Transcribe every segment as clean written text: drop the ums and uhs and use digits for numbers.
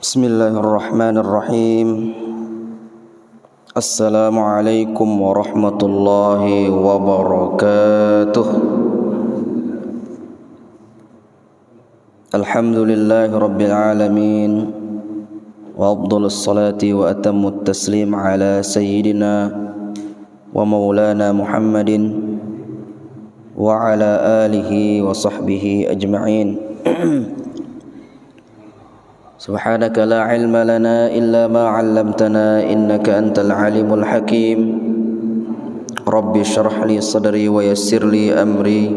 Bismillahirrahmanirrahim. Assalamualaikum warahmatullahi wabarakatuh. Alhamdulillahi rabbil alamin. Wa afdhalus salati wa atammut taslim ala sayyidina wa maulana Muhammadin wa ala alihi wa sahbihi ajma'in. Subhanaka la ilma lana illa ma 'allamtana innaka antal alimul hakim. Rabbi shrah li sadri wa yassir li amri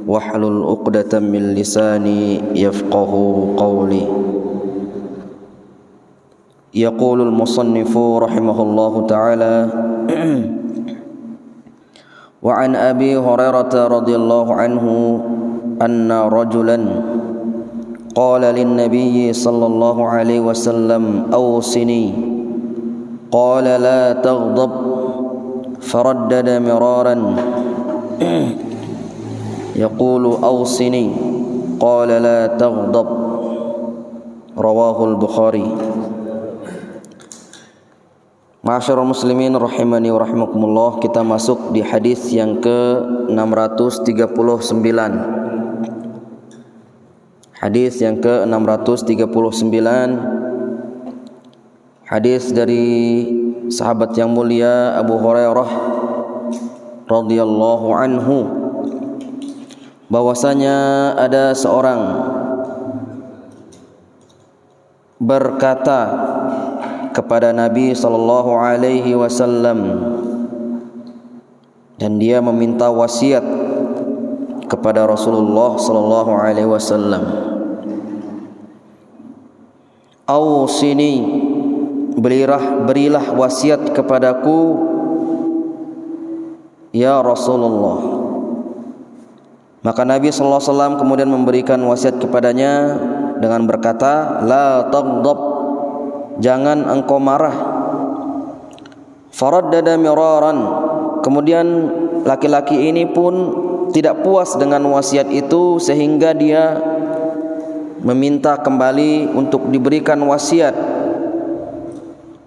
wahlul 'uqdatam min lisani yafqahu qawli. Yaqulul musannifu rahimahullahu ta'ala wa an Abi Hurairah radhiyallahu anhu anna rajulan قال للنبي صلى الله عليه وسلم أوصني قال لا تغضب فردد مرارا يقول أوصني قال لا تغضب رواه البخاري. Ma'asyiral muslimin rahimani wa rahimakumullah, kita masuk di hadis yang ke-639. Hadis yang ke-639, hadis dari sahabat yang mulia Abu Hurairah radhiyallahu anhu, bahwasanya ada seorang berkata kepada Nabi sallallahu alaihi wasallam, dan dia meminta wasiat kepada Rasulullah sallallahu alaihi wasallam. Ausini, berilah wasiat kepadaku ya Rasulullah. Maka Nabi sallallahu alaihi wasallam kemudian memberikan wasiat kepadanya dengan berkata, la taghdab, jangan engkau marah. Faraddada miraran, kemudian laki-laki ini pun tidak puas dengan wasiat itu sehingga dia meminta kembali untuk diberikan wasiat.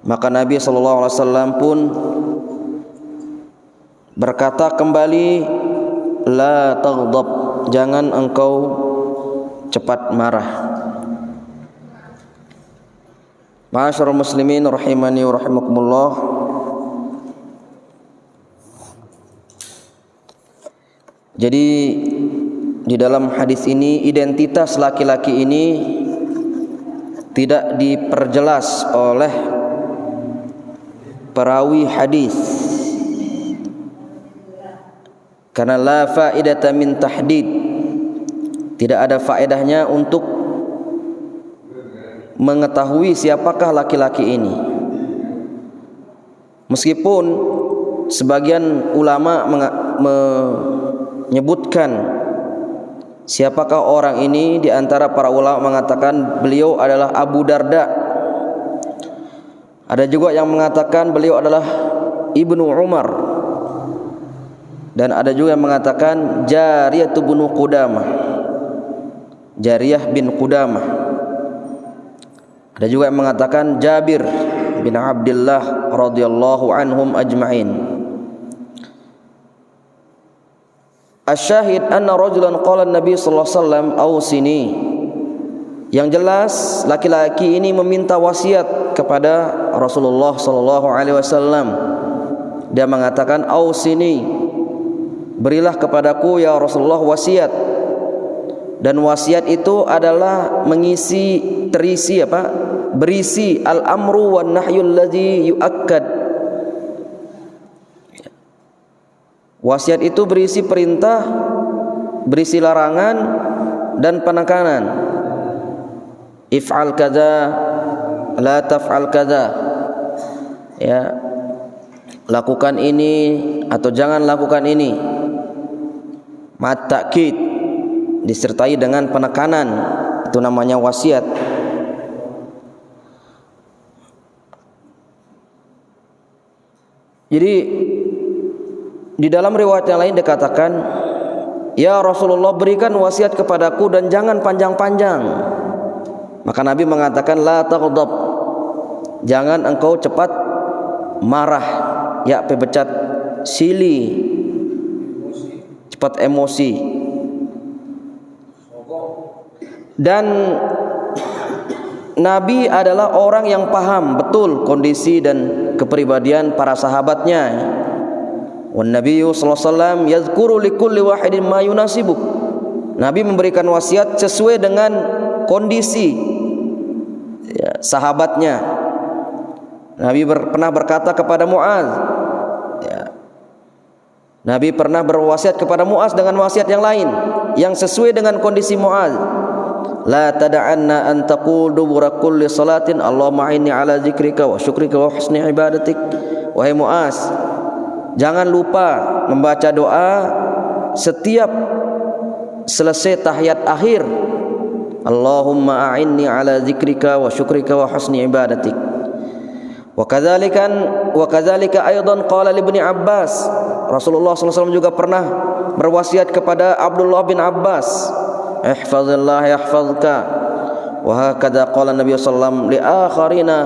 Maka Nabi SAW pun berkata kembali, la taghdab, jangan engkau cepat marah. Ma'asyiral muslimin rahimani wa rahimakumullah, jadi di dalam hadis ini identitas laki-laki ini tidak diperjelas oleh perawi hadis, karena la faidata min tahdid, tidak ada faedahnya untuk mengetahui siapakah laki-laki ini. Meskipun sebagian ulama menyebutkan siapakah orang ini, di antara para ulama mengatakan beliau adalah Abu Darda. Ada juga yang mengatakan beliau adalah Ibnu Umar. Dan ada juga yang mengatakan Jariyah bin Qudamah, Jariyah bin Qudamah. Ada juga yang mengatakan Jabir bin Abdullah radhiyallahu anhum ajma'in. Asyahid anna rajulan qala Nabi sallallahu alaihi wasallam ausini. Yang jelas laki-laki ini meminta wasiat kepada Rasulullah sallallahu alaihi wasallam. Dia mengatakan ausini, berilah kepadaku ya Rasulullah wasiat. Dan wasiat itu adalah berisi al-amru wan nahyul ladzi yuakkad. Wasiat itu berisi perintah, berisi larangan dan penekanan. If'al kadza, la taf'al kadza. Ya. Lakukan ini atau jangan lakukan ini. Mat ta'kid, disertai dengan penekanan. Itu namanya wasiat. Jadi di dalam riwayat yang lain dikatakan, ya Rasulullah berikan wasiat kepadaku dan jangan panjang-panjang. Maka Nabi mengatakan la taghdab, jangan engkau cepat marah, ya pebecat sili, cepat emosi. Dan Nabi adalah orang yang paham betul kondisi dan kepribadian para sahabatnya. Wan Nabiyyu sallallahu alaihi wasallam yadhkuru likulli wahidin ma yunasibu. Nabi memberikan wasiat sesuai dengan kondisi ya, sahabatnya. Nabi pernah berkata kepada Muaz, ya, Nabi pernah berwasiat kepada Muaz dengan wasiat yang lain yang sesuai dengan kondisi Muaz. La tada'anna an taqul dubura kulli salatin Allahumma inni ala zikrika wa syukrika wa husni ibadatik. Wahai Muaz, jangan lupa membaca doa setiap selesai tahiyat akhir. Allahumma a'inni ala zikrika wa syukrika wa husni ibadatik. Wa kadzalika aidan qala li Ibnu Abbas. Rasulullah SAW juga pernah berwasiat kepada Abdullah bin Abbas, ihfazillah yahfazka. Wa hakadha qala Nabi sallallahu alaihi wasallam li akharina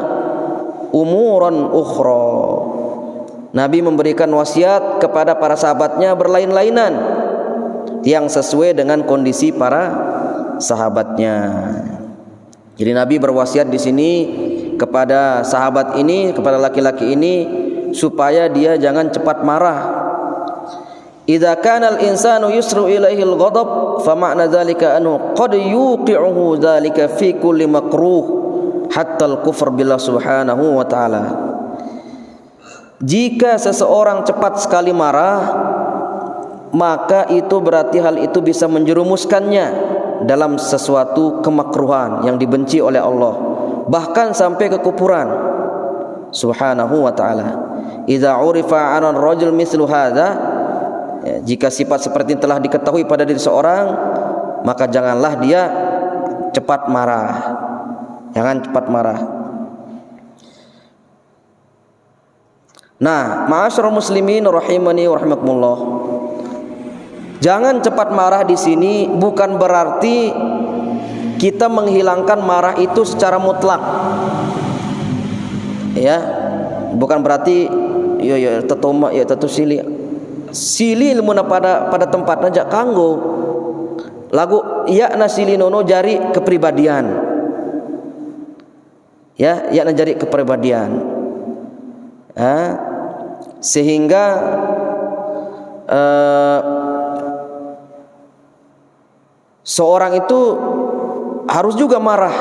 umuran ukhra. Nabi memberikan wasiat kepada para sahabatnya berlain-lainan yang sesuai dengan kondisi para sahabatnya. Jadi Nabi berwasiat di sini kepada sahabat ini, kepada laki-laki ini, supaya dia jangan cepat marah. Idza kana al-insanu yusru ilaihi al-ghadab fa ma'na dzalika anhu qad yuqi'uhu dzalika fi kulli makruh hatta al-kufr billah subhanahu wa ta'ala. Jika seseorang cepat sekali marah, maka itu berarti hal itu bisa menjerumuskannya dalam sesuatu kemakruhan yang dibenci oleh Allah, bahkan sampai kekufuran subhanahu wa ta'ala. Idza urifa 'ala ar-rajul mithlu hadza, ya, jika sifat seperti ini telah diketahui pada diri seorang, maka janganlah dia cepat marah. Jangan cepat marah. Nah, ma'asyiral muslimin rahimani wa rahimakumullah. Jangan cepat marah di sini bukan berarti kita menghilangkan marah itu secara mutlak. Ya, bukan berarti ya tetoma ya tetu sili ilmu pada tempatnya jak kanggo. Lagu ya nasili nono jari kepribadian. Ya na jari kepribadian. Sehingga seorang itu harus juga marah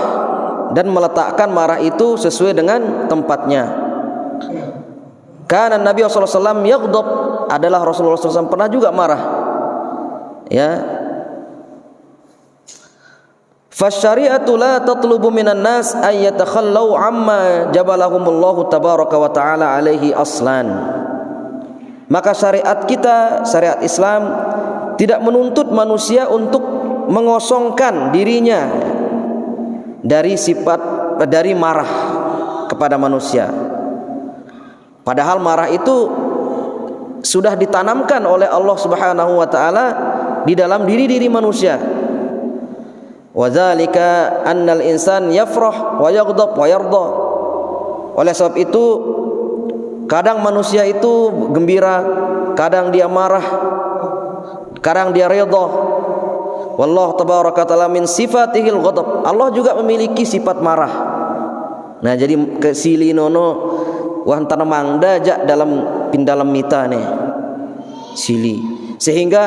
dan meletakkan marah itu sesuai dengan tempatnya. Karena Nabi SAW yaghdab, adalah Rasulullah SAW pernah juga marah. Ya. Fasyari'atu la tatlubu minan nas ay yatakhallau amma jabalahumullahu tabaraka wa ta'ala alaihi aslan. Maka syariat kita, syariat Islam tidak menuntut manusia untuk mengosongkan dirinya dari marah kepada manusia. Padahal marah itu sudah ditanamkan oleh Allah Subhanahu wa taala di dalam diri manusia. Wa dzalika annal insan yafrah wa yaghdab wa yarda. Oleh sebab itu kadang manusia itu gembira, kadang dia marah, kadang dia redha. Wallahu tabaraka taala min sifatihil ghadab. Allah juga memiliki sifat marah. Nah, jadi kesili nono wantana mangda jak dalam mita nih. Sili. Sehingga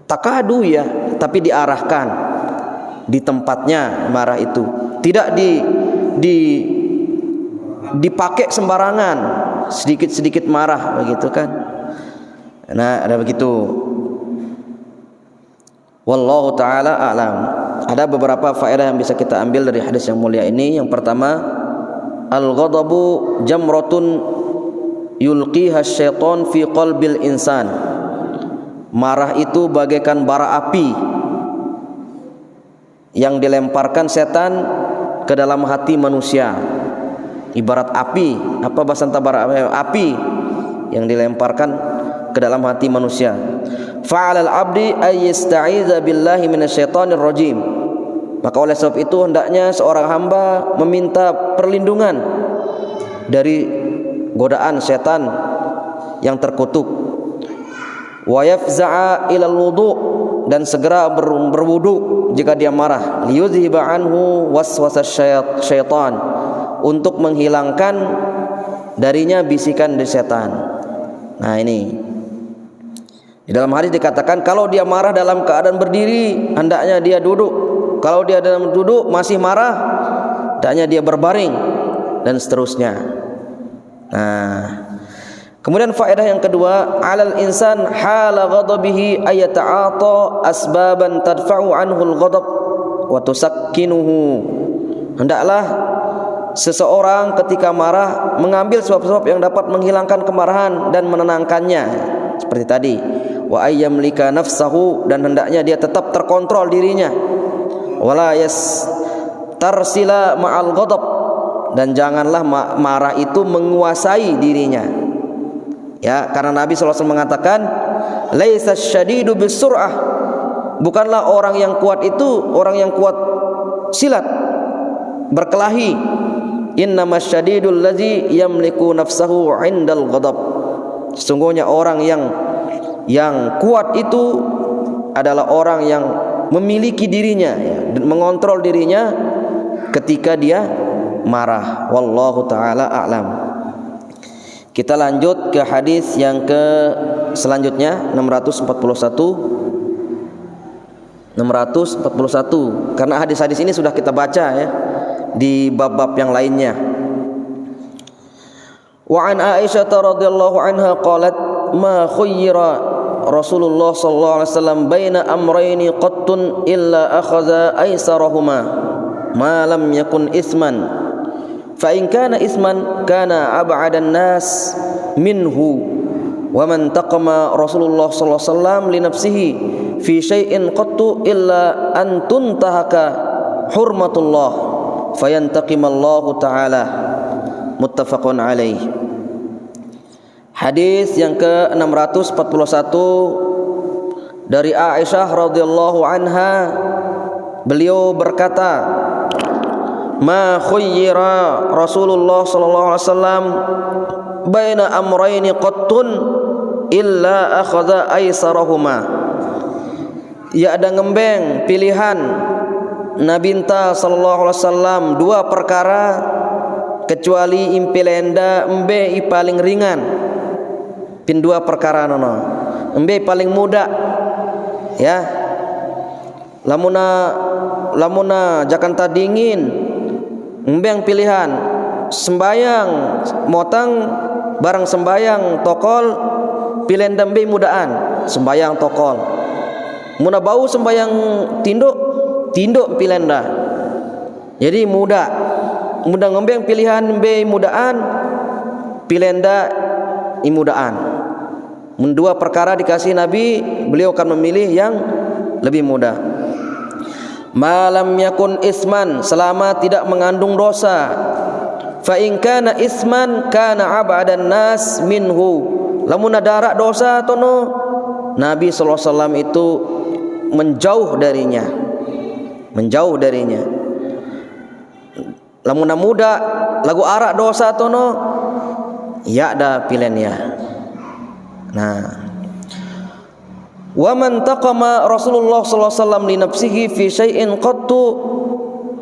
takadu ya, tapi diarahkan di tempatnya marah itu. Tidak dipakai sembarangan, sedikit-sedikit marah begitu kan. Nah, ada begitu. Wallahu taala a'lam. Ada beberapa faedah yang bisa kita ambil dari hadis yang mulia ini. Yang pertama, al-ghadabu jamratun yulqiha syaitan fi qalbil insan. Marah itu bagaikan bara api yang dilemparkan setan ke dalam hati manusia. Ibarat api, apa bahasa bara api yang dilemparkan ke dalam hati manusia. Fa'alal abdi ay yasta'iza billahi minasyaitonir rajim. Maka oleh sebab itu hendaknya seorang hamba meminta perlindungan dari godaan setan yang terkutuk. Wa yafza'a ilal wudu', dan segera berwudu jika dia marah. Liyuzhiba anhu waswasas syaitan, untuk menghilangkan darinya bisikan dari setan. Nah ini di dalam hadis dikatakan kalau dia marah dalam keadaan berdiri hendaknya dia duduk. Kalau dia dalam duduk masih marah, hendaknya dia berbaring, dan seterusnya. Nah, kemudian faedah yang kedua, alal insan hala ghadabihi ayata'ata asbaban tadfa'u anhu al-ghadab wa tusakkinuhu. Hendaklah seseorang ketika marah mengambil sebab-sebab yang dapat menghilangkan kemarahan dan menenangkannya. Seperti tadi, wa ayyamlika nafsahu, dan hendaknya dia tetap terkontrol dirinya. Wala yastarsila ma'al ghadab, dan janganlah marah itu menguasai dirinya. Ya, karena Nabi SAW mengatakan, laisa syadidu bisur'ah, bukanlah orang yang kuat itu orang yang kuat silat, berkelahi. Innamas syadidul ladzi yamliku nafsahu 'indal ghadab. Sesungguhnya orang yang kuat itu adalah orang yang memiliki dirinya, ya, mengontrol dirinya ketika dia marah. Wallahu taala a'lam. Kita lanjut ke hadis yang selanjutnya 641 karena hadis-hadis ini sudah kita baca ya di bab-bab yang lainnya. Wa an Aisyah radhiyallahu anha qalat ma khayyira Rasulullah sallallahu alaihi wasallam baina amrayni qattun illa akhadha aysarahuma ma lam yakun isman fa in kana isman kana ab'adan nas minhu wa man taqama Rasulullah sallallahu alaihi wasallam li nafsihi fi syai'in qattu illa an tuntahaka hurmatullah fayantaqimallahu ta'ala. Muttafaqun alaih. Hadis yang ke-641 dari Aisyah radhiyallahu anha, beliau berkata, ma khayyira Rasulullah sallallahu alaihi wasallam baina amrayni qattun illa akhadha aysarahuma. Ya ada ngembeng pilihan Nabi sallallahu alaihi wasallam dua perkara kecuali impilenda embe i paling ringan. Pin dua perkara nono embe paling muda ya, lamuna Jakarta dingin embe yang pilihan sembayang motang barang sembayang tokol pilihan dembe mudaan sembayang tokol muna bau sembayang tinduk pilenda, jadi muda ngembeng pilihan embe mudaan pilenda imudaan. Dua perkara dikasih Nabi, beliau akan memilih yang lebih mudah. Malam yakun isman, selama tidak mengandung dosa. Fa in kana isman kana abadan nas minhu. Lamun ada dosa tono, Nabi sallallahu alaihi wasallam itu menjauh darinya. Lamun muda lagu arak dosa tono, ya ada pilihannya. Nah, wa man taqama Rasulullah sallallahu alaihi wasallam li nafsihi fi syai'in qattu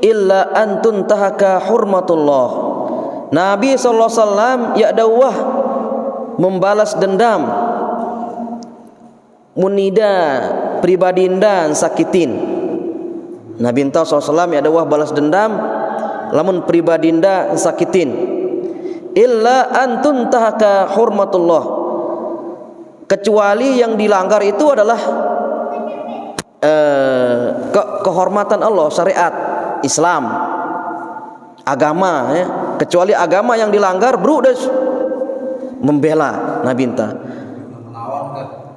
illa an tuntahaka hurmatullah. Nabi sallallahu alaihi wasallam ya dawah membalas dendam munida pribadinda sakitin. Nabi sallallahu alaihi wasallam ya dawah balas dendam lamun pribadinda sakitin. Illa an tuntahaka hurmatullah, kecuali yang dilanggar itu adalah kehormatan Allah, syariat Islam, agama ya. Kecuali agama yang dilanggar bro dah membela Nabi entah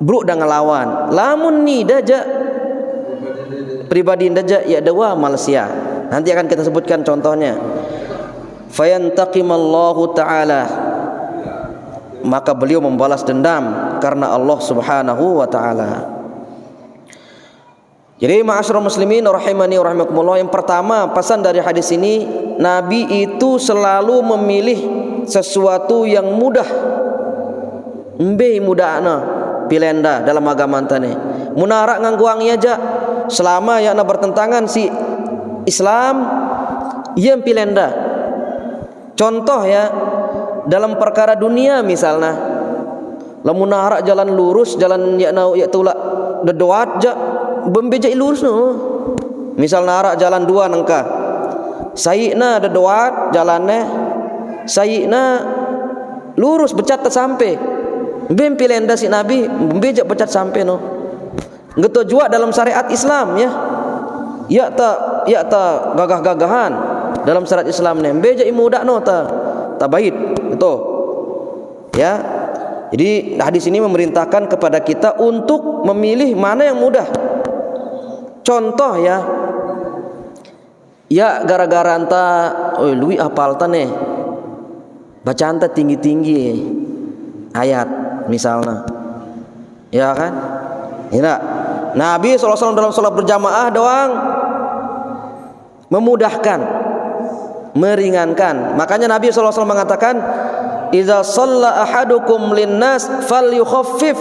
bro dah ngelawan. Lamun ni daja pribadi daja ya dawa Malaysia. Nanti akan kita sebutkan contohnya. Fayantaqimallahu ta'ala, maka beliau membalas dendam karena Allah subhanahu wa ta'ala. Jadi ma'asyiral muslimin rahimani wa rahimakumullah, yang pertama pesan dari hadis ini, Nabi itu selalu memilih sesuatu yang mudah. Embe mudahna pilenda dalam agama tane. Munarak ngangguang aja selama yakna bertentangan si Islam yang pilenda. Contoh ya, dalam perkara dunia misalnya, lamun narak jalan lurus, jalan yakna ya tulak dedoat ja bembejai lurus no. Misal narak jalan dua nengka, sayikna dedoat jalannya, sayikna lurus becat sampai. Bempi lenda si Nabi bembejak becat sampai no. Ngeto jua dalam syariat Islam ya. Ya ta gagah-gagahan dalam syariat Islam ne. Bembejak muda no ta baik betul. Ya. Jadi hadis ini memerintahkan kepada kita untuk memilih mana yang mudah. Contoh ya, gara-gara anta, lui apal tane, bacaan ta tinggi-tinggi ayat misalnya, ya kan? Tidak. Nabi SAW dalam sholat berjamaah doang memudahkan, meringankan. Makanya Nabi SAW mengatakan, "Idza shalla ahadukum linnas falyukhaffif."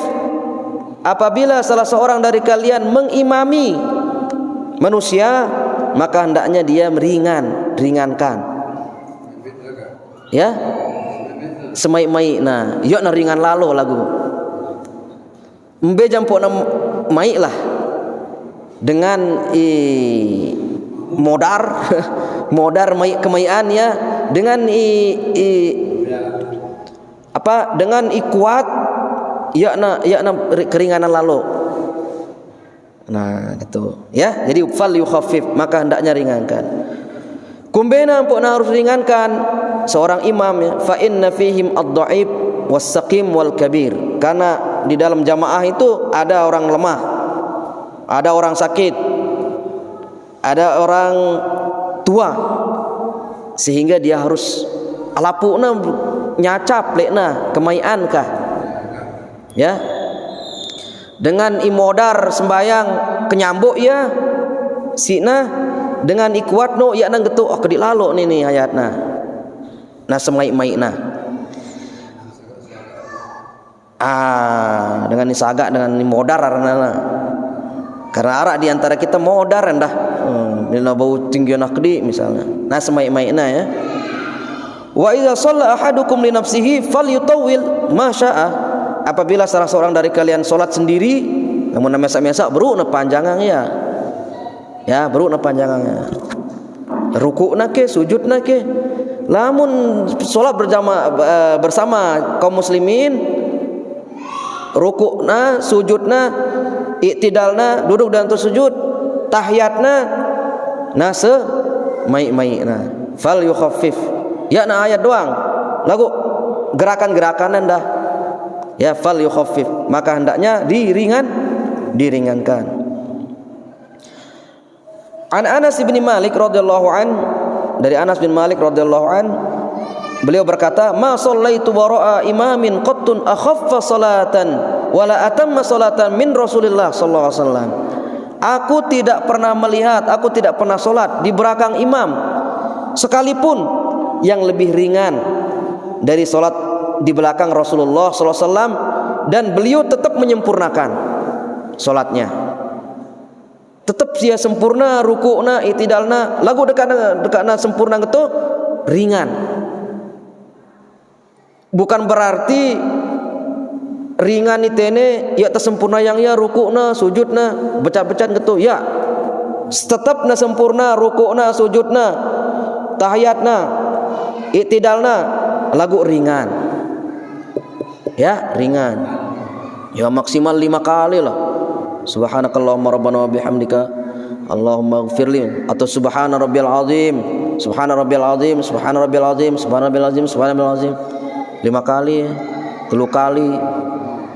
Apabila salah seorang dari kalian mengimami manusia, maka hendaknya dia ringankan. Ya, semai-mai nah, yuk na ringan lalo lagu. Mbe jampo na mai lah dengan modar mai kemaian ya, dengan dengan kuat yakna keringanan lalu. Nah, gitu ya. Jadi fal yukhaffif, maka hendaknya ringankan. Kumbena empukna harus ringankan seorang imam ya, fa inna fihim ad-dha'if was-saqim wal kabir. Karena di dalam jamaah itu ada orang lemah, ada orang sakit, ada orang tua, sehingga dia harus alapuna nyacap lekna kemaian kah ya. Dengan imodar sembayang kenyambuk ya sina, dengan ikuat no ya nang getu oh kedik lalo nih ayatna nah semai-mai nah dengan isaga dengan imodar karena arak di antara kita modar rendah dina bau tinggi nak kedi misalnya nah semai-mai nah ya. Wa idza shalla ahadukum li nafsihi falyutawwil ma syaa. Apabila salah seorang dari kalian solat sendiri, namun mesak-mesak beruk na panjangan ya beruk na panjangan ruku na ke sujud na ke. Lamun solat berjamaah bersama kaum muslimin, ruku na sujud na iktidal na duduk dan tersujud tahiyat na mai na fal yukhaffif ya na ayat doang lagu gerakan-gerakanan dah ya fal yukhaffif, maka hendaknya diringankan. An Anas bin Malik radhiyallahu an, dari Anas bin Malik radhiyallahu an, beliau berkata, "Ma shallaitu wara'a imamin qattun akhaffa salatan wala atamma salatan min Rasulillah sallallahu alaihi wasallam." Aku tidak pernah melihat, aku tidak pernah salat di belakang imam sekalipun yang lebih ringan dari salat di belakang Rasulullah SAW, dan beliau tetap menyempurnakan solatnya, tetap dia sempurna rukukna itidalna lagu dekatna sempurna gitu ringan. Bukan berarti ringan itene ya tersempurna yang ya rukukna sujudna becat-becat gitu ya, tetap na sempurna rukukna sujudna tahiyatna itidalna lagu ringan ya, ringan ya, maksimal 5 kali lah. Subhanakallahumma rabbana wa bihamdika Allahumma ighfirli, atau subhana rabbiyal azim, subhana rabbiyal azim, subhana rabbiyal azim, subhana rabbiyal azim, subhana rabbiyal azim 5 kali, 3 kali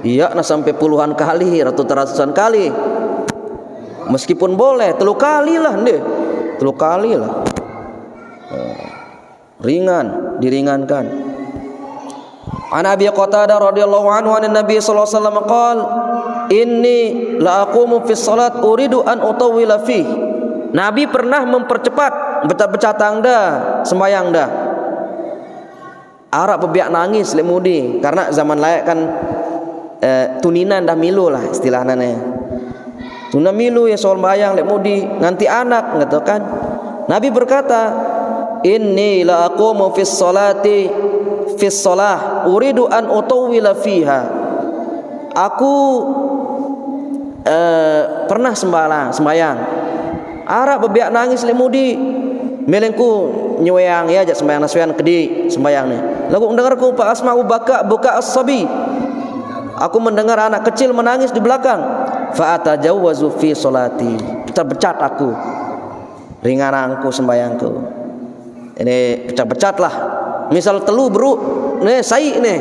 iya nah sampai puluhan kali, ratusan kali, meskipun boleh 3 kali lah deh, 3 kali lah ringan, diringankan. An Abi Qatadah radhiyallahu anhu an Nabi sallallahu alaihi wasallam qala inni la aqumu fi salat uridu an utawwila fi. Nabi pernah mempercepat becak-becatang dah sembayang dah. Arab bebiak nangis lek mudi karena zaman layak kan tuninan dah milu lah istilahnya. Tuna milu ya soal bayang lek mudi nganti anak gitu kan. Nabi berkata, inni la aqumu fis salati fis salah uridu an utawwila fiha. Aku pernah sembayang. Arab bebiak nangis lek mudi melengku nyuayang ya jak sembayang nasuyan kedi sembayang ni. Lagu mendengarku fa asma'u buka as-sabi. Aku mendengar anak kecil menangis di belakang. Fa atajawwazu fi salati. Pecah-pecah aku. Ringananku sembayangku. Ini pecah-pecah lah. Misal telu bro, nih sai nih.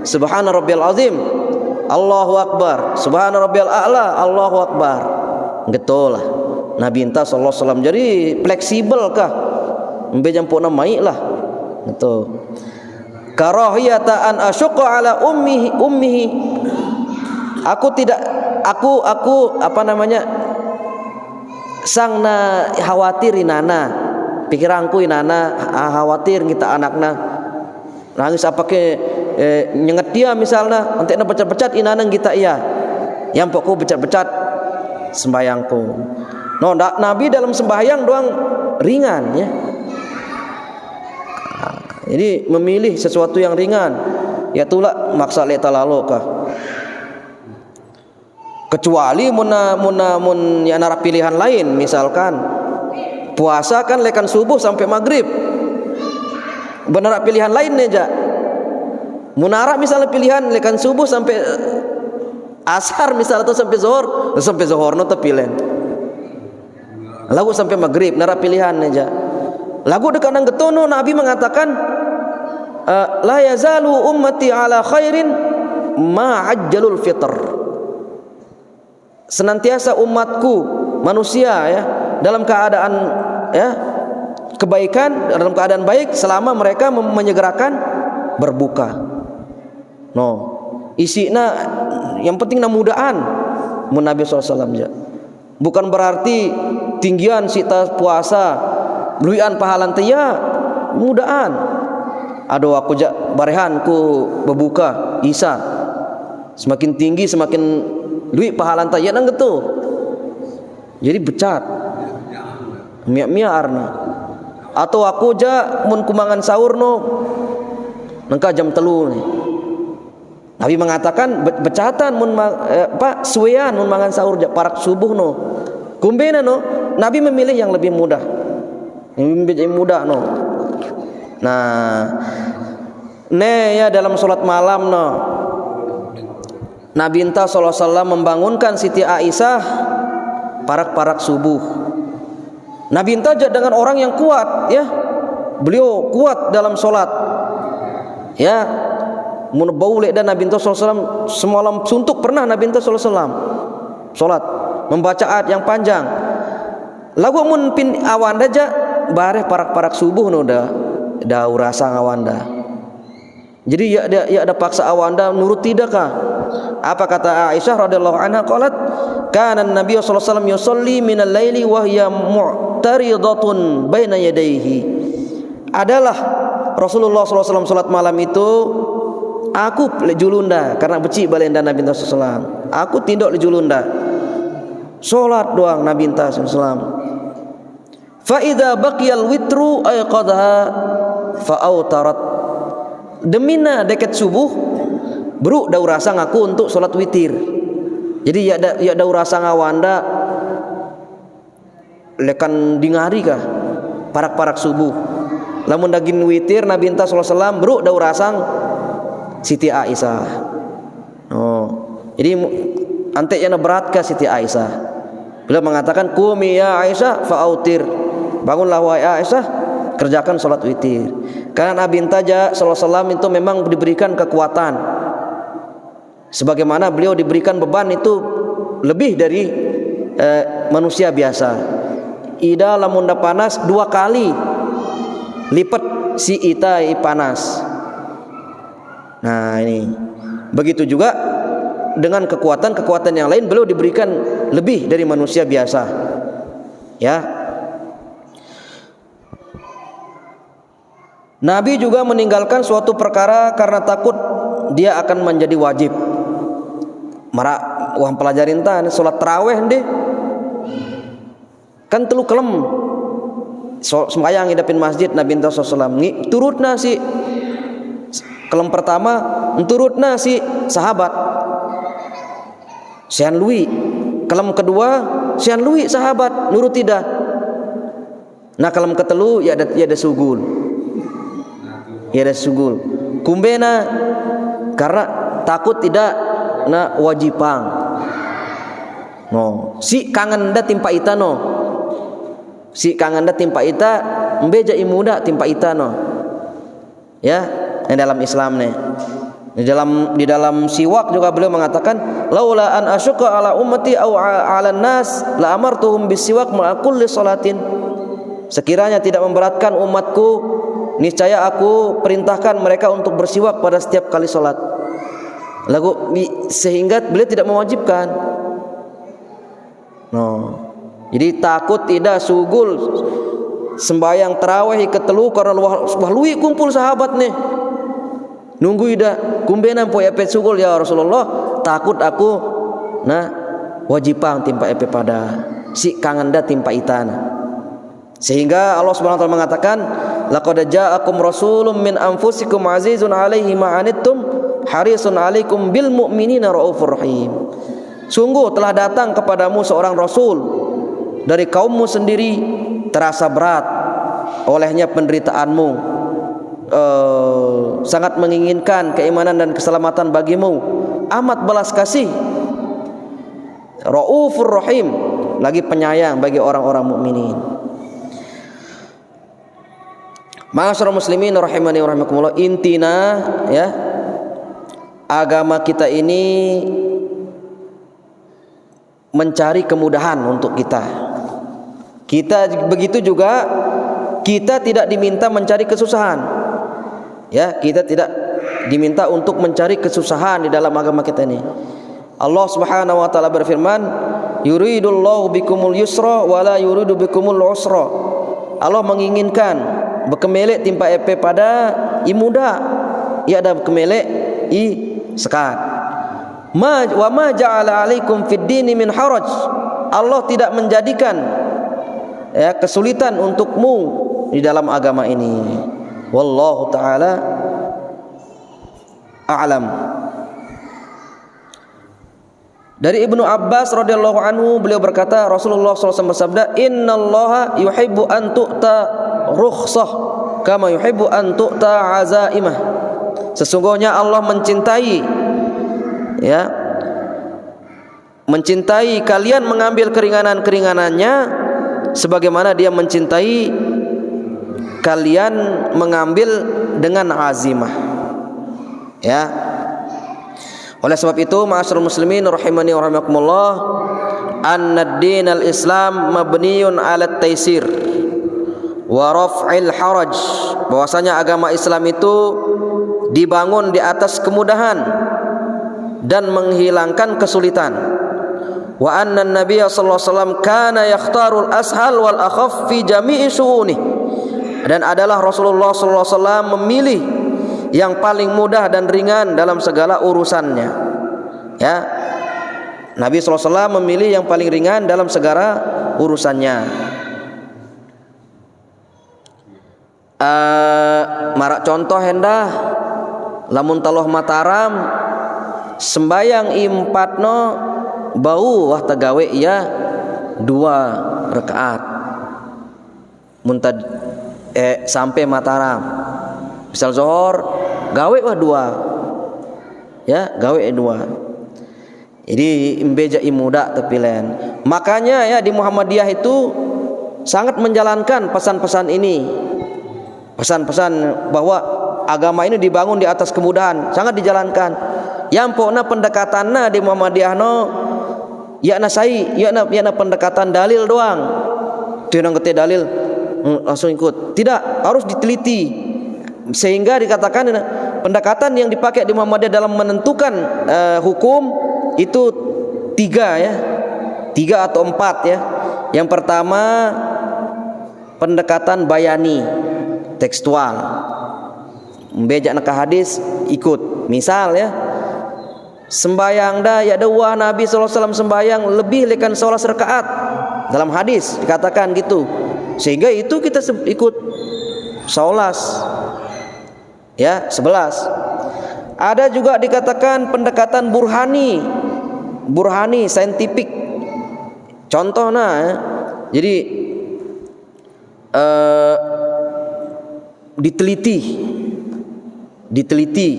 Subhana rabbiyal azim. Allahu akbar. Subhana rabbiyal a'la. Allahu akbar. Betul lah. Nabi entah sallallahu alaihi wasallam jadi fleksibel kah? Mbe jampuk namai lah. Betul. Karahiyata an asyqa ala ummihi. Aku apa namanya? Sangna khawatir inana. Pikiranku inana khawatir kita anakna. Nangis apa ke nyenget dia misalnya, entekna becat-becat inana kita iya. Yang pokok becat-becat sembayangku. No, Nabi dalam sembahyang doang ringan ya. Jadi memilih sesuatu yang ringan. Ya itulah maksa lek talalu kah. Kecuali mun ya nara pilihan lain misalkan puasa kan lekan subuh sampai maghrib. Benar pilihan lain aja. Munara misalnya pilihan lekan subuh sampai asar misalnya atau sampai zuhur no terpilih. Lagu sampai maghrib nara pilihan aja. Lagu dekat nang getono Nabi mengatakan la yazalu ummati ala khairin ma ajjalul fitr. Senantiasa umatku manusia ya dalam keadaan ya kebaikan, dalam keadaan baik selama mereka menyegerakan berbuka. No, isina yang penting namudaan mun Nabi SAW ya. Bukan berarti tinggian sita puasa luian pahalan teh ya mudaan. Aduh aku jak barehan ku berbuka isa. Semakin tinggi semakin luit pahalan teh ya nang gitu. Jadi becat. Mia arna. Atau aku ja mun kumangan sahur no nangka jam 3 nih. Nabi mengatakan becatan mun suwean mun mangan sahur parak subuh no. Kumbena no, Nabi memilih yang lebih mudah. Yang mudah no. Nah, ya dalam salat malam no. Nabi entah sallallahu alaihi wasallam membangunkan Siti Aisyah parak-parak subuh. Nabi entah dengan orang yang kuat ya. Beliau kuat dalam salat. Ya, mun bau lek dan Nabi sallallahu alaihi wasallam semalam suntuk pernah Nabi sallallahu alaihi wasallam salat membaca ayat yang panjang. Lagu mun pin awanda ja bareh parak-parak subuh no da urasa ngawanda. Jadi ya ada paksa awanda nurut tidak kah? Apa kata Aisyah radhiyallahu anha qalat kana an-nabiy sallallahu alaihi wasallam yusalli minal laili wa hiya mu'taridatun baina yadayhi. Adalah Rasulullah sallallahu alaihi wasallam salat malam itu aku julunda karena beci balenda Nabi sallallahu alaihi wasallam. Aku tindok julunda. Salat doang Nabi sallallahu alaihi wasallam. Fa idza baqiyal witru ayqadha fa autarat. Demina deket subuh bro da urasa ngaku untuk salat witir. Jadi ya da urasa ngawanda lekan dingari kah parak-parak subuh. Lamun dagin witir Nabi sallallahu alaihi wasallam bro da urasang Siti Aisyah. Oh. Jadi ante yana berat ka Siti Aisyah. Beliau mengatakan qumi ya Aisyah fa'autir. Bangunlah wahai Aisyah, kerjakan salat witir. Karena Nabi sallallahu alaihi wasallam itu memang diberikan kekuatan. Sebagaimana beliau diberikan beban itu lebih dari manusia biasa. Ida lamun da panas 2 kali lipat si itai panas. Nah ini begitu juga dengan kekuatan yang lain beliau diberikan lebih dari manusia biasa. Ya. Nabi juga meninggalkan suatu perkara karena takut dia akan menjadi wajib. Mara uang pelajarin tan salat tarawih deh. Kan telu kelem. Sembayang hidapin masjid Nabi sallallahu alaihi wasallam. Turutna si kelem pertama, turutna si sahabat. Sian lui. Kelem kedua, sian lui sahabat nurut tidak. Nah kelem ketelu ya ada sugul. Ya ada sugul. Kumbena karena takut tidak na wajipang. No, si kangen da timpa ita no. Si kangen da timpa ita embeja imuda timpa ita no. Ya, yang dalam Islam nih. Di dalam siwak juga beliau mengatakan laula an asyqa ala ummati aw ala nas la amartuhum bisiwak ma'a kulli salatin. Sekiranya tidak memberatkan umatku, niscaya aku perintahkan mereka untuk bersiwak pada setiap kali salat. Lagu sehingga beliau tidak mewajibkan. No. Jadi takut tidak sugul sembayang tarawih ketelu karena wah lui kumpul sahabat nih. Nunggu ida kumbena poe epe sugul ya Rasulullah, takut aku nah wajibang timpa epe pada si kanganda timpa itana. Sehingga Allah Subhanahu wa taala mengatakan laqad ja'akum rasulun min anfusikum azizun 'alaihi ma 'anittum harisun 'alaikum bil mu'minina raufur rahim. Sungguh telah datang kepadamu seorang rasul dari kaummu sendiri, terasa berat olehnya penderitaanmu, sangat menginginkan keimanan dan keselamatan bagimu, amat belas kasih, raufur rahim, lagi penyayang bagi orang-orang mukminin. Ma'asyiral muslimin rahimani wa rahimakumullah, intina ya agama kita ini mencari kemudahan untuk kita. Kita begitu juga kita tidak diminta mencari kesusahan. Ya, kita tidak diminta untuk mencari kesusahan di dalam agama kita ini. Allah Subhanahu wa taala berfirman, yuridullahu bikumul yusra wa la yuridu bikumul usra. Allah menginginkan bekemelek timpa epe pada imuda, ia ada bekemelek i sekat. Ma ja'ala 'alaikum fid dini min haraj. Allah tidak menjadikan ya kesulitan untukmu di dalam agama ini. Wallahu taala a'lam. Dari Ibnu Abbas radhiyallahu anhu beliau berkata Rasulullah SAW bersabda, innallaha yuhibbu an tu'ta rukhsah kama yuhibbu an tu'ta azaimah. Sesungguhnya Allah mencintai kalian mengambil keringanannya sebagaimana dia mencintai kalian mengambil dengan azimah. Ya. Oleh sebab itu, ma'asyiral muslimin rahimani wa rahimakumullah, an-din al-Islam mabniun 'ala taysir wa raf'il haraj. Bahwasanya agama Islam itu dibangun di atas kemudahan dan menghilangkan kesulitan. Wa anna an-nabiy sallallahu alaihi wasallam kana yakhtarul ashal wal akhaf fi jami'i syu'uni. Dan adalah Rasulullah sallallahu alaihi wasallam memilih yang paling mudah dan ringan dalam segala urusannya. Ya. Nabi sallallahu alaihi wasallam memilih yang paling ringan dalam segala urusannya. Marak contoh hendah lamun taloh Mataram sembayang impatno bau wah tagawe ia 2 rakaat muntad sampai Mataram. Misal zuhur gawe wah 2 ya gawe 2. Jadi imbeja imuda tapi lain. Makanya ya di Muhammadiyah itu sangat menjalankan pesan-pesan ini. Pesan-pesan bahwa agama ini dibangun di atas kemudahan sangat dijalankan. Yang pokna pendekatanna di Muhammadiyah no ya na pendekatan dalil doang. Tidak ngerti dalil langsung ikut. Tidak, harus diteliti. Sehingga dikatakan pendekatan yang dipakai di Muhammadiyah dalam menentukan hukum itu 3 ya, 3 atau 4 ya. Yang pertama pendekatan bayani, tekstual, membejak nak hadis ikut. Misal ya, sembayang dah ya dawah Nabi SAW sembayang lebih lekan 11 rakaat, dalam hadis dikatakan gitu, sehingga itu kita ikut 11 ya, 11. Ada juga dikatakan pendekatan burhani saintifik. Contohnya ya, jadi diteliti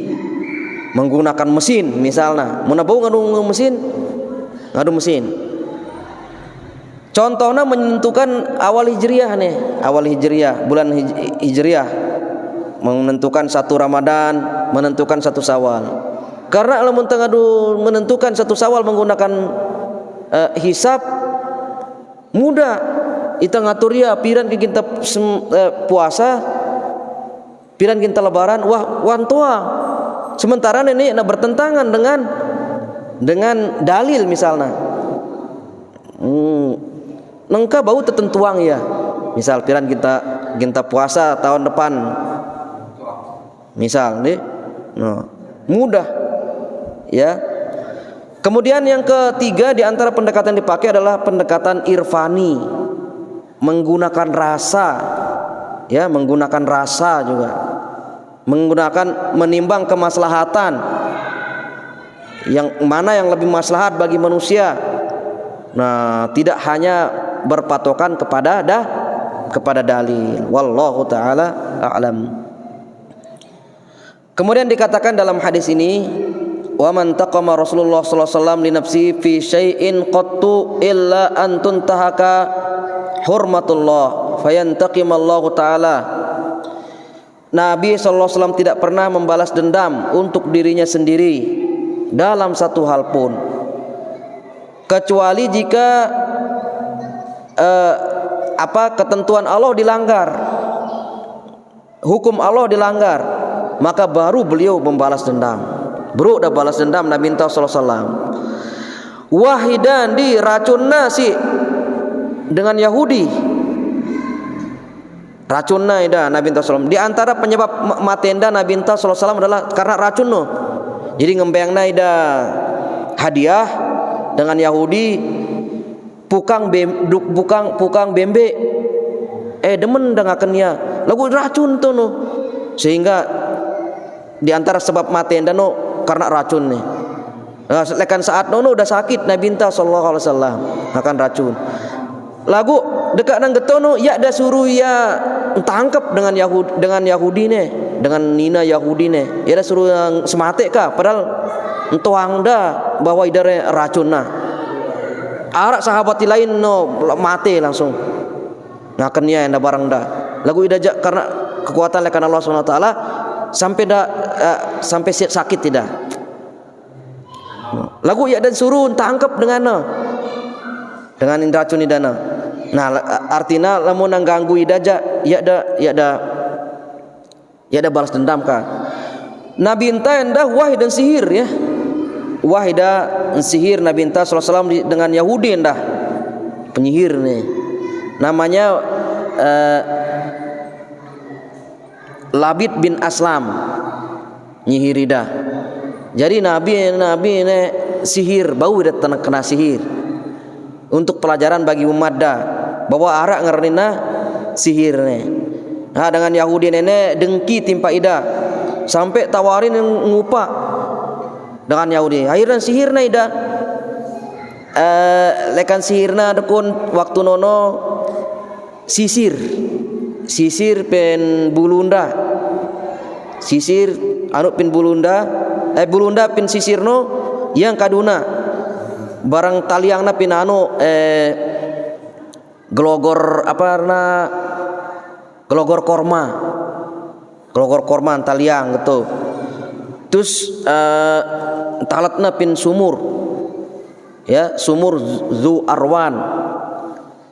menggunakan mesin, misalnya mun bau ngadu mesin. Contohnya menentukan awal hijriah, bulan hijriah, menentukan 1 Ramadan, menentukan 1 Syawal. Karena lamun tengadu menentukan 1 Syawal menggunakan hisab mudah, ita ngatur ya piran kita puasa, piran kita lebaran, wah wantua. Sementara ini nak bertentangan dengan dalil misalnya. Nengka bau tertentuang ya. Misal piran kita puasa tahun depan. Misal nih, mudah ya. Kemudian yang ketiga di antara pendekatan yang dipakai adalah pendekatan irfani, menggunakan rasa ya, menggunakan rasa juga, menggunakan menimbang kemaslahatan, yang mana yang lebih maslahat bagi manusia. Nah, tidak hanya berpatokan kepada dalil. Wallahu taala a'lam. Kemudian dikatakan dalam hadis ini, wa man taqama Rasulullah sallallahu alaihi wasallam li nafsi fi syai'in qattu illa an tuntahaka hurmatullah fayantaqimallahu taala. Nabi sallallahu alaihi wasallam tidak pernah membalas dendam untuk dirinya sendiri dalam satu hal pun, kecuali jika ketentuan Allah dilanggar, hukum Allah dilanggar, maka baru beliau membalas dendam. Bro dah balas dendam Nabi sallallahu alaihi wasallam. Wahidan di racun nasi dengan Yahudi. Racun dah Nabi sallallahu alaihi wasallam. Di antara penyebab matenda Nabi sallallahu alaihi wasallam adalah karena racun no. Jadi ngembeng dah hadiah dengan Yahudi, pukang bembe. Demen dengakannya. Lagu racun tuh no. Sehingga di antara sebab matenda no karena racun nih. Lekan saat nono udah sakit Nabi sallallahu alaihi wasallam makan racun. Lagu dekat nang getono ya dah suruh ya tangkap dengan Yahudi nih, dengan Nina Yahudi nih. Ya dah suruh yang semate kah padahal entuang dah bawa idare racun nah. Arak sahabat lain no mati langsung. Ngakennya yang dah barang dah. Lagu idajak karena kekuatan lekan Allah Subhanahu wa taala sampai sakit tidak. Lagu ya dan suruh tangkap dengan racun idana. Nah, artinya lamun nang ganggu idaja ya ada balas dendam kah. Nabi dah wahid dan sihir ya. Wahida sihir Nabi sallallahu alaihi wasallam dengan Yahudi dah. Penyihir nih. Namanya Labid bin Aslam nyihirida. Jadi Nabi ini sihir, bau dah kena sihir. Untuk pelajaran bagi umat dah bahwa arak ngerina sihir nih. Nah, dengan Yahudi nenek dengki timpa ida sampai tawarin yang ngupa dengan Yahudi. Akhirnya sihirna ida. Lekan sihirna dekun waktu nono sisir pen bulunda, sisir anu pin bulunda pin sisirno yang kaduna barang taliangna pin anu gelogor korma taliang gitu. Terus talatna pin sumur zu arwan,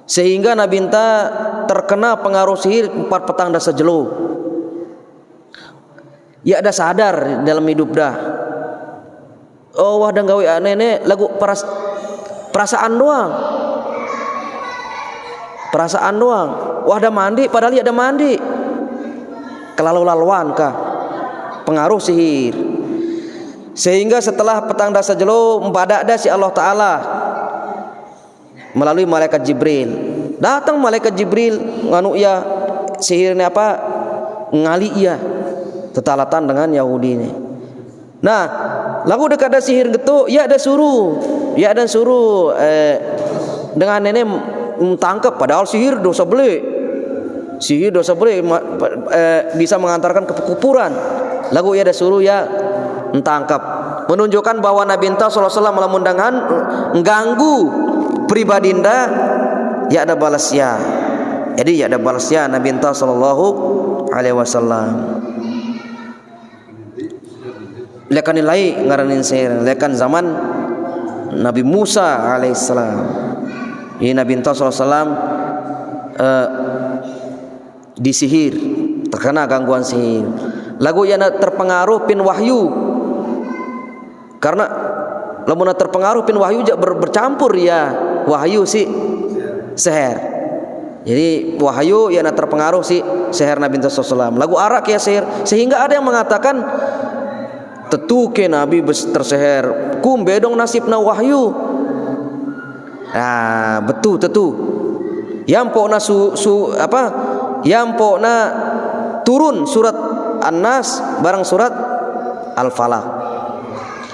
sehingga Nabi terkena pengaruh sihir 4 petang dah sejelo. Ya dah sadar dalam hidup dah. Oh wah dan gawe nenek lagu perasaan doang. Perasaan doang. Wah ada mandi padahal ya ada mandi. Kelalu-laluan kah? Pengaruh sihir. Sehingga setelah petang dasa jelo empadada si Allah Ta'ala melalui malaikat Jibril. Datang malaikat Jibril nganu ya sihirnya apa? Ngali ya. Tetalatan dengan Yahudi ini. Nah, lagu dekat ada sihir gitu, ya ada suruh dengan nenek tangkap padahal sihir dosa beli. Sihir dosa beli bisa mengantarkan ke kekufuran. Lagu ya ada suruh ya tangkap. Menunjukkan bahwa Nabi sallallahu alaihi wasallam melamun dengan mengganggu pribadinda ya ada balasnya. Jadi ya ada balasnya Nabi sallallahu alaihi wasallam. Lekan nilai ngaranin sihir lekan zaman Nabi Musa alaihissalam. Ini Nabi sallallahu alaihi wasallam disihir, terkena gangguan sihir. Lagu yang terpengaruh pin wahyu. Karena lamun terpengaruh pin wahyu bercampur ya wahyu si sihir. Jadi wahyu yang terpengaruh si sihir Nabi sallallahu alaihi wasallam. Lagu arak ya sihir sehingga ada yang mengatakan tetuke Nabi terseher kum bedong nasibna wahyu. Nah, betul tetu. Yampokna yampokna turun surat An-Nas barang surat Al-Falaq.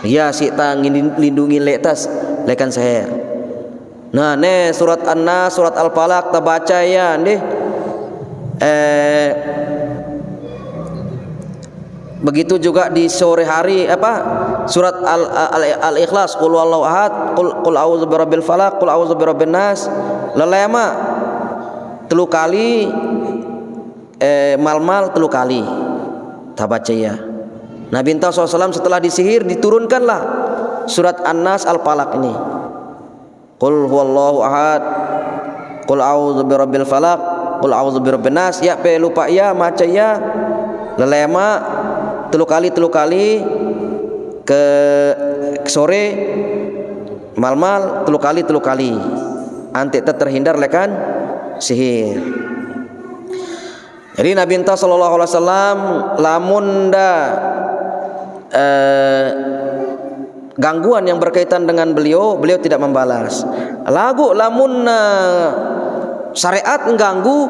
Ya si tang lindungi letas lekan seher. Nah, ne surat An-Nas surat Al-Falaq ta baca ya ndeh. Begitu juga di sore hari surat Al-Ikhlas qul huwallahu ahad qul a'udzu birabbil falaq qul a'udzu birabbin nas lelema 3 kali mal 3 kali tabaca ya. Nabi SAW setelah disihir diturunkanlah surat An-Nas Al-Falaq ini. Qul huwallahu ahad qul a'udzu birabbil falaq qul a'udzu birabbin nas ya pe lupa ya maca ya lelema 3 kali ke sore mal 3 kali anti terhindar lekan sihir. Jadi Nabi sallallahu alaihi wasallam lamun da gangguan yang berkaitan dengan beliau tidak membalas. Lagu lamun syariat mengganggu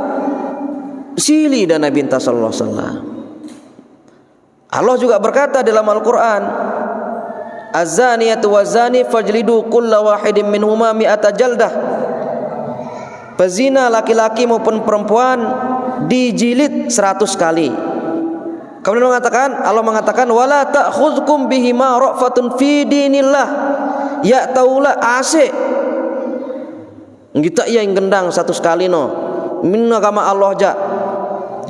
sili dan Nabi sallallahu alaihi wasallam. Allah juga berkata dalam Al-Quran, Az-zaniyatu waz-zani fajlidu kulla wahidin minhuma mi'ata jaldah. Pezina laki-laki maupun perempuan dijilid 100 kali. Kemudian Allah mengatakan wala ta'khudhukum bihima ra'fatun fi dinillah. Ya taula ase. Kita yang gendang 100 kali no. Min agama Allah ja.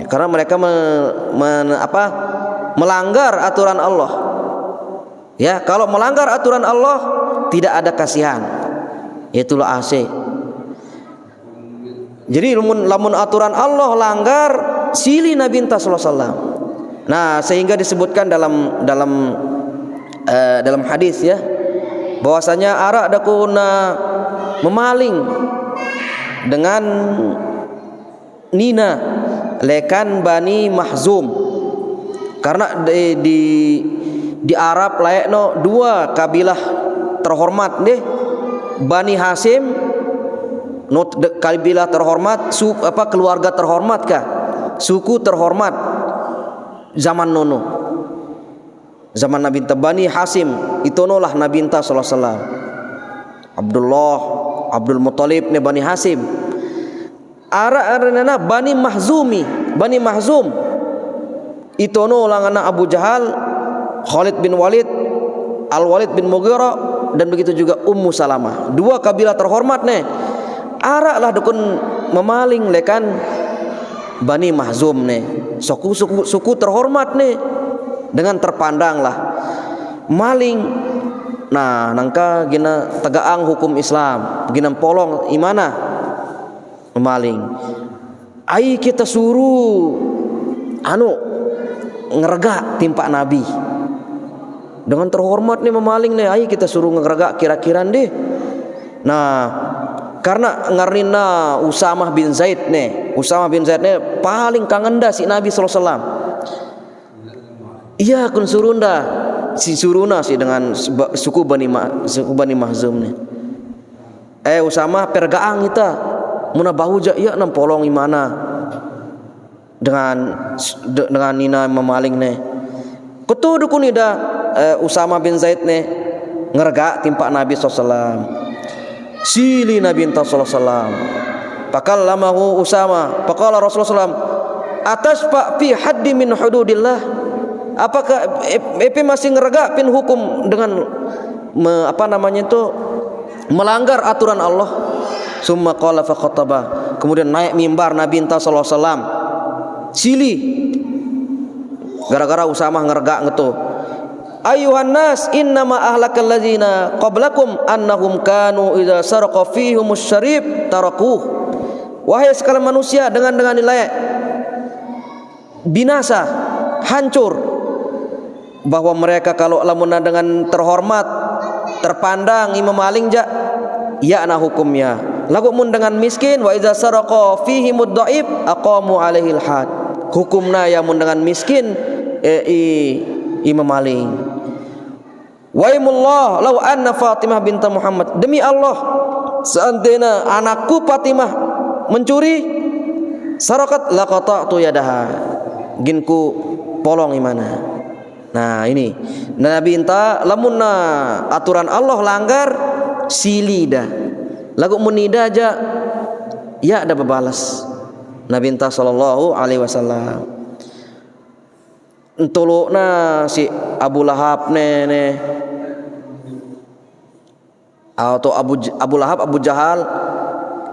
Karena mereka melanggar aturan Allah. Ya, kalau melanggar aturan Allah tidak ada kasihan. Itulah AC. Jadi lamun aturan Allah langgar sili Nabi sallallahu alaihi wasallam. Nah, sehingga disebutkan dalam hadis ya bahwasanya arak dakuna memaling dengan Nina lekan Bani Mahzum. Karena di Arab layakno 2 kabilah terhormat deh, Bani Hasim kabilah terhormat, keluarga terhormat kah? Suku terhormat zaman nono. Zaman Nabi Bani Hasim itonolah Nabi sallallahu alaihi wasallam. Abdul Muthalib ne Bani Hasim. Ara Bani Mahzum itono langana Abu Jahal, Khalid bin Walid, Al-Walid bin Mughirah dan begitu juga Ummu Salamah. 2 kabilah terhormat nih. Araklah dukun memaling lekan Bani Mahzum nih. Suku terhormat nih. Dengan terpandanglah maling. Nah, nangka gina tegaang hukum Islam, gina polong imana memaling. Ai kita suruh ngerega timpa Nabi. dengan terhormat nih memaling nih, ayo kita suruh ngeregak kira-kira deh. Nah, karena ngarina Usamah bin Zaid nih paling kangen dah si Nabi sallallahu alaihi wasallam. Iya kun surunda si suruna sih dengan suku Bani Mahzum nih. Usamah pergaang kita muna bahu ja iya nam polong imana dengan nina memaling nih. Ketu dukun ida Usamah bin Zaid nih ngerga timpa Nabi SAW. Sili Nabi sallallahu alaihi wasallam. Pakallamahu Usamah. Faqala Rasulullah SAW, "Atashfa fi haddi min hududillah?" Apakah EP masih ngerega pin hukum dengan melanggar aturan Allah? Summa qala fa khataba. Kemudian naik mimbar Nabi sallallahu alaihi wasallam. Sili. Gara-gara Usamah ngerega ngetu. Ayuhan nas innama ahlakal ladzina qablakum annahum kanu idza saraqa fihumus syarib tarakuh. Wahai sekalian manusia, dengan nilai binasa, hancur, bahwa mereka kalau lamun dengan terhormat, terpandang imam maling ya na hukumnya. Lagu mun dengan miskin wa idza saraqa fihimud dhaif aqamu alaihil had. Hukumna ya mun dengan miskin imam maling. Waimullah law anna Fatimah binta Muhammad, demi Allah seandainya anakku Fatimah mencuri sarakat laqata'tu yadaha, ginku polong imana. Nah ini Nabi inta lamunna aturan Allah langgar silida lagu munida aja ya ada bebalas. Nabi inta sallallahu alaihi wasallam entulukna si Abu Lahab nene atau Abu Lahab, Abu Jahal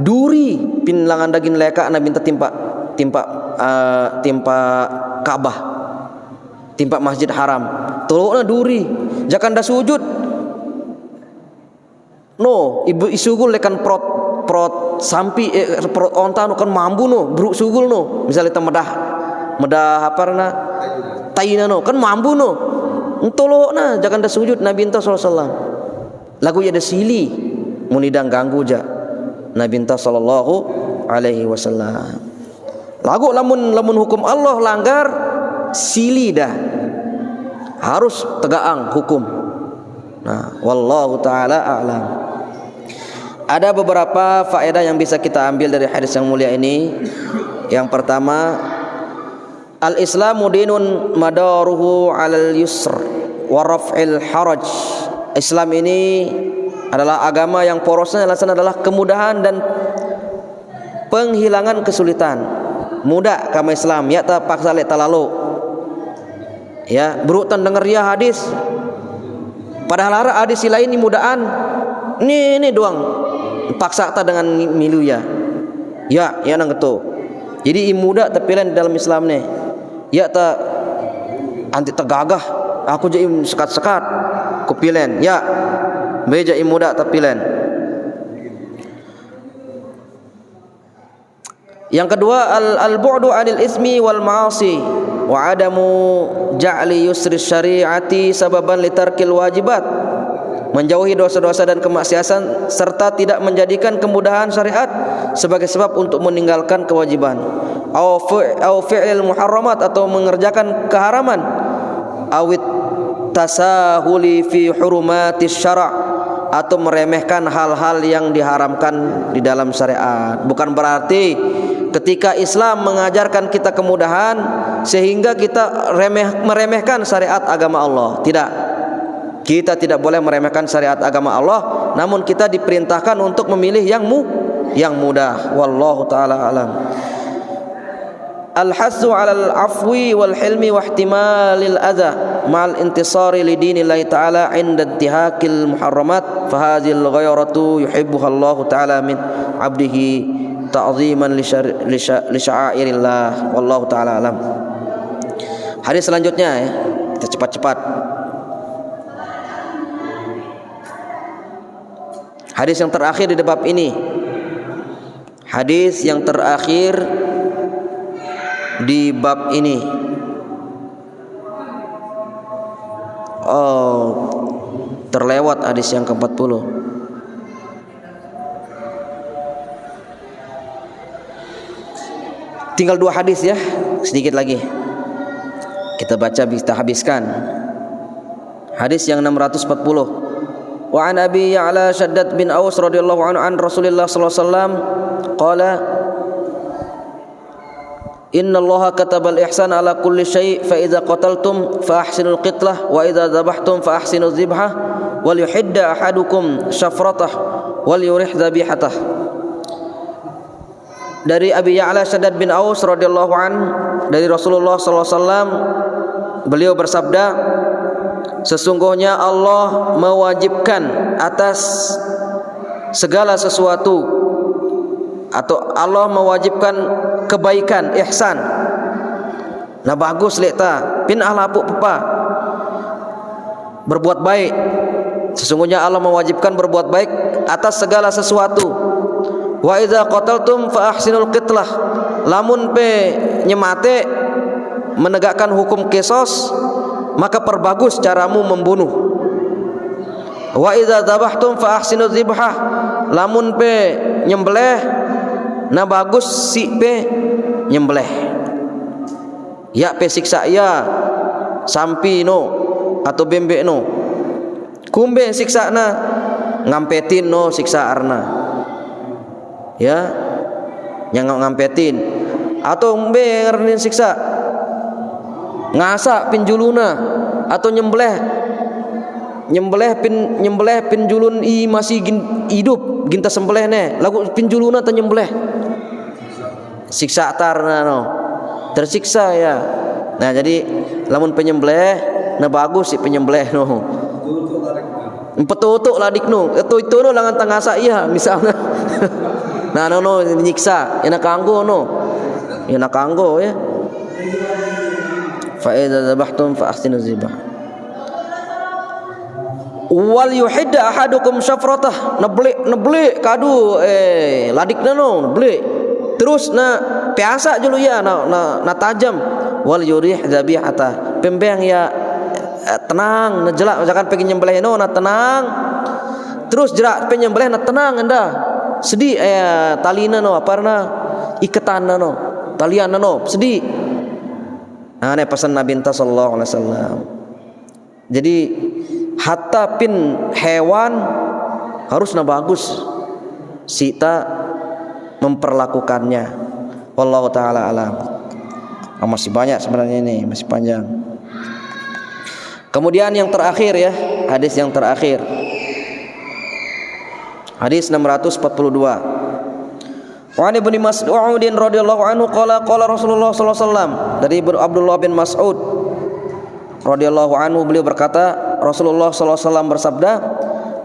duri pinlangan daging leka Nabi timpa Ka'bah, timpa Masjid Haram. Tolokna duri jakanda sujud no ibu isugul lekan prot sampi prot onta no kan mambu no bruk sugul no misalnya medah apa na taina no kan mambu no tolokna jakanda sujud Nabi sallallahu alaihi wasallam. Lagu ya ada sili munidang ganggu ja Nabi sallallahu alaihi wasallam. Lagu lamun hukum Allah langgar sili dah harus tegaang hukum. Nah, wallahu taala a'lam. Ada beberapa faedah yang bisa kita ambil dari hadis yang mulia ini. Yang pertama, al-Islamu dinun madaruhu 'alal yusr wa raf'il haraj. Islam ini adalah agama yang porosnya adalah kemudahan dan penghilangan kesulitan. Mudah kama Islam ya ta paksa le talalu. Ya, berutan denger ya hadis. Padahal ara hadis lain ini mudaan. Ini doang. Paksa ta dengan milu ya. Ya nang gitu. Jadi muda tapi lain dalam Islam nih. Ya ta anti tegagah. Aku jadi sekat-sekat. Kupilen ya beja muda tapilen. Yang kedua al-bu'du 'anil ismi wal ma'asi wa 'adamu ja'li yusri syari'ati sababan litarkil wajibat. Menjauhi dosa-dosa dan kemaksiatan serta tidak menjadikan kemudahan syariat sebagai sebab untuk meninggalkan kewajiban. Au fi'il muharramat atau mengerjakan keharaman. Awit tasahuli fi hurumatis syara' atau meremehkan hal-hal yang diharamkan di dalam syariat. Bukan berarti ketika Islam mengajarkan kita kemudahan sehingga kita meremehkan syariat agama Allah. Tidak. Kita tidak boleh meremehkan syariat agama Allah, namun kita diperintahkan untuk memilih yang mudah. Wallahu taala alam. Al-hassu 'alal afwi wal hilmi wa ihtimalil adza ma'al intisari li dinillahi ta'ala 'inda intihakil muharramat fa hadhil ghayratu yuhibbuha Allah ta'ala min 'abdihi ta'ziman li sya'airillah. Wallahu ta'ala alam. Hadis selanjutnya ya, kita cepat-cepat. Hadis yang terakhir di bab ini. Hadis yang terakhir di bab ini. Oh, terlewat hadis yang ke-40. Tinggal 2 hadis ya, sedikit lagi kita baca, kita habiskan. Hadis yang 640. Wa an Abi Ya'la Shaddad bin Aus radhiyallahu anhu an Rasulillah sallallahu alaihi wasallam qala Inna Allaha katabal ihsan ala kulli syai' fa idza qataltum fa ahsinul qitlah wa idza dzabhtum fa ahsinuz dzibhah wal yuhidda ahadukum syafratah wal yurih dzabihatah. Dari Abi Ya'la Shaddad bin Aus radhiyallahu an dari Rasulullah sallallahu alaihi wasallam, beliau bersabda, sesungguhnya Allah mewajibkan atas segala sesuatu, atau Allah mewajibkan kebaikan, ihsan. Nah bagus lekta pin ahlapuk pepa berbuat baik. Sesungguhnya Allah mewajibkan berbuat baik atas segala sesuatu. Wa idza qataltum fa ahsinul qitlah. Lamun pe nyemate menegakkan hukum qisas, maka perbagus caramu membunuh. Wa idza dzabhtum fa ahsinuz dzibhah. Lamun pe nyembelih, nah bagus si pe nyembelih. Ya pe siksa ya sampi no atau bembe no. Kumbe siksa na ngampetin no siksa arna. Ya, yang ngampetin atau mbe ngernin siksa ngasak pinjuluna atau nyembelih pinjulun i masih hidup ginta sembelih ne lagu pinjuluna ta nyembelih siksa tarna no tersiksa ya. Nah jadi lamun penyembelih na bagus si penyembelih no empetutuk ladik no itu no langan tangasa iya misalnya nah no nyiksa ina kanggo no ina kanggo ya. Fa idza dzabhtum fa ahsinu dzibah wal yuhidda ahadukum syafratah. Nebli kadu ladikna no nebli terus na piasa julu ya na tajam. Wal yurih dzabihata pembeng ya tenang na jelak misalkan pengen nyembelih no na tenang terus jerak pengen nyembelih na tenang anda sedih talina no aparna iketanna no talianna no sedih. Nah ini pesan Nabi sallallahu alaihi wasallam. Jadi hatta pin hewan harusna bagus sita memperlakukannya. Wallahu taala alam. Masih banyak sebenarnya ini, masih panjang. Kemudian yang terakhir ya, hadis yang terakhir. Hadis 642. Wa an Ibnu Mas'ud radhiyallahu anhu qala Rasulullah sallallahu alaihi wasallam, dari Abdullah bin Mas'ud radhiyallahu anhu, beliau berkata Rasulullah sallallahu alaihi wasallam bersabda,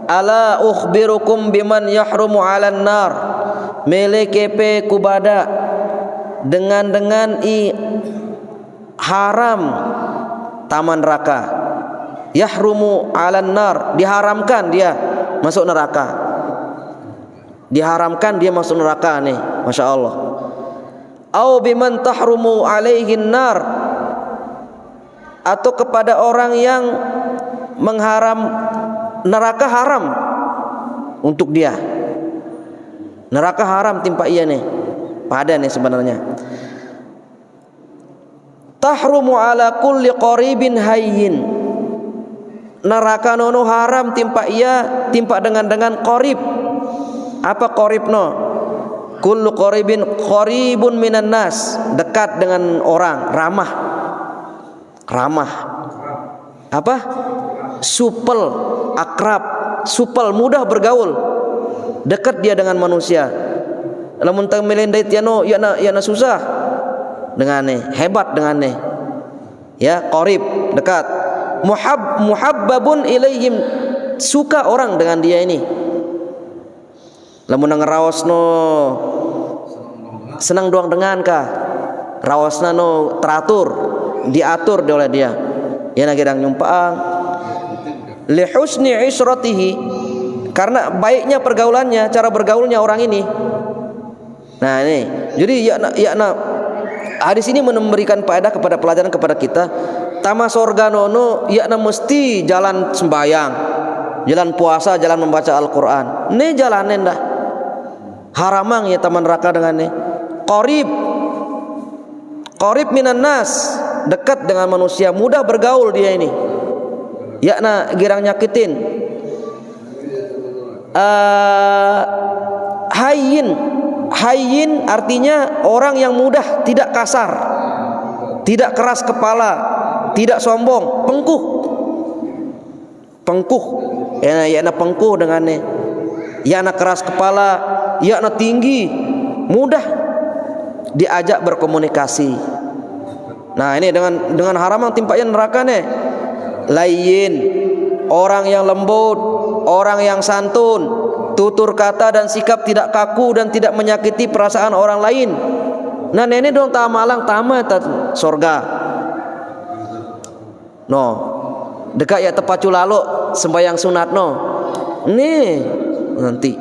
ala ukhbirukum biman yahrumu 'alan nar, melekepe kubada dengan i haram taman neraka. Yahrumu 'alan nar, diharamkan dia masuk neraka. Diharamkan dia masuk neraka nih, masya Allah. Au biman tahrumu alaihin nar, atau kepada orang yang mengharam neraka haram untuk dia. Neraka haram timpa ia nih, pada nih sebenarnya. Tahrumu ala kulli qaribin hayyin, neraka nono haram timpa ia, timpa dengan qarib. Apa qarib no? Kullu qaribun minan nas, dekat dengan orang, ramah. Apa? Supel, akrab, supel, mudah bergaul, dekat dia dengan manusia. Lamun tang melendai tiano ya na susah dengan hebat dengan ya qarib, dekat. Muhabbabun ilaihim, suka orang dengan dia ini. Lamun ngeraos no senang doang dengan kah? Rawasna no teratur, diatur oleh dia. Ya nagirang nyumpang. Li husni ishratihi, karena baiknya pergaulannya, cara bergaulnya orang ini. Nah ini, jadi ya hadis ini memberikan faedah kepada pelajaran kepada kita tama sorga nono ya na mesti jalan sembayang, jalan puasa, jalan membaca Al-Qur'an. Ne jalanen dah. Haramang ya taman neraka dengan ne. Qarib minan nas, dekat dengan manusia, mudah bergaul dia ini. Ya na girang nyakitin. Hayyin artinya orang yang mudah, tidak kasar, tidak keras kepala, tidak sombong, pengkuh. Ya na pengkuh dengannya. Ya na keras kepala, ya na tinggi, mudah diajak berkomunikasi. Nah ini dengan haram yang timpanya neraka nih. Layyin, orang yang lembut, orang yang santun, tutur kata dan sikap tidak kaku dan tidak menyakiti perasaan orang lain. Nah nenek dong tamalang tama sorga. No, dekat ya tepacu lalu sembahyang sunat no. Nih nanti.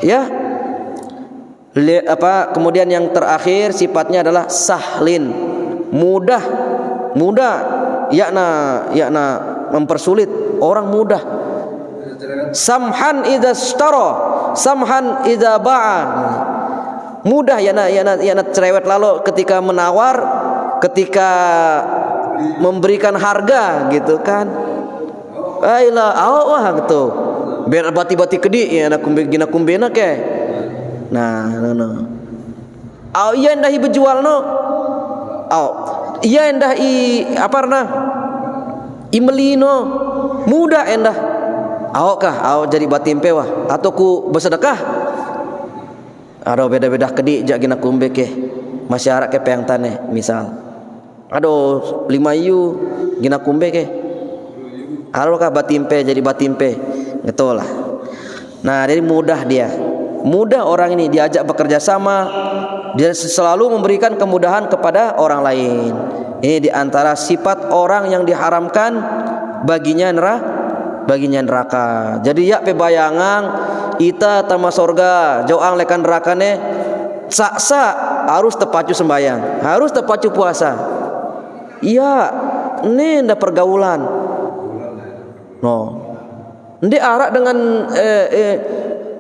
Ya. Kemudian yang terakhir sifatnya adalah sahlin, mudah, yakna mempersulit orang mudah. Samhan idza ishtara, samhan idza ba'a. Mudah yana cerewet lalu ketika menawar, ketika memberikan harga gitu kan. Aila awah gitu. Biar bati-bati kedi ya nak kumbena ke. Nah. Au iya endah berjual no. Au iya endah imeli no. Mudah endah. Au jadi batimpe wah atau ku bersedekah. Ado beda-beda kedi jak gina kumbe ke. Masyarakat ke peang taneh misal. Ado 5 yu gina kumbe ke. Ado kah batimpe jadi batimpe. Gitulah. Nah, jadi mudah dia. Mudah orang ini diajak bekerja sama, dia selalu memberikan kemudahan kepada orang lain. Ini diantara sifat orang yang diharamkan baginya neraka. Jadi ya pebayangan ita tama sorga jauang lekan nerakane saksa harus tepacu sembayang, harus tepacu puasa. Iya, ini ndak pergaulan. No. Ndi arak dengan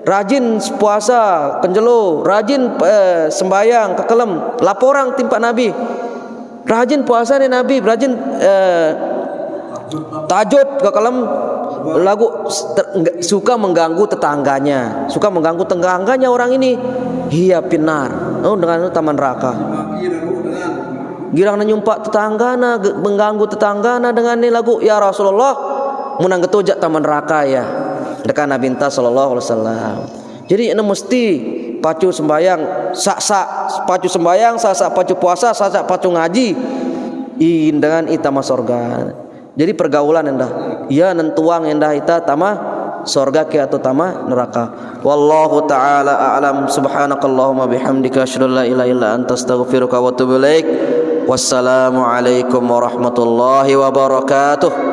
rajin puasa, kenjelo, rajin sembayang, kekelem, laporan timpa Nabi. Rajin puasa nih Nabi, rajin tahajud, kekelem, lagu suka mengganggu tetangganya, orang ini. Hiya pinar. Oh dengan itu taman neraka. Girang nyumpak tetanggana, mengganggu tetanggana dengan ini lagu ya Rasulullah. Munang getujak taman neraka ya. Dekat Nabi sallallahu alaihi wasallam. Jadi ini mesti pacu sembayang, pacu sembayang, pacu puasa, pacu ngaji. Dengan itama sorga. Jadi pergaulan endah. Ya nentuang endah ita tama sorga ke atau tama neraka. Wallahu taala a'lam. Subhanakallahumma bihamdika asyhadu an la ilaha illa anta astaghfiruka wa atubu ilaik. Wassalamu alaikum warahmatullahi wabarakatuh.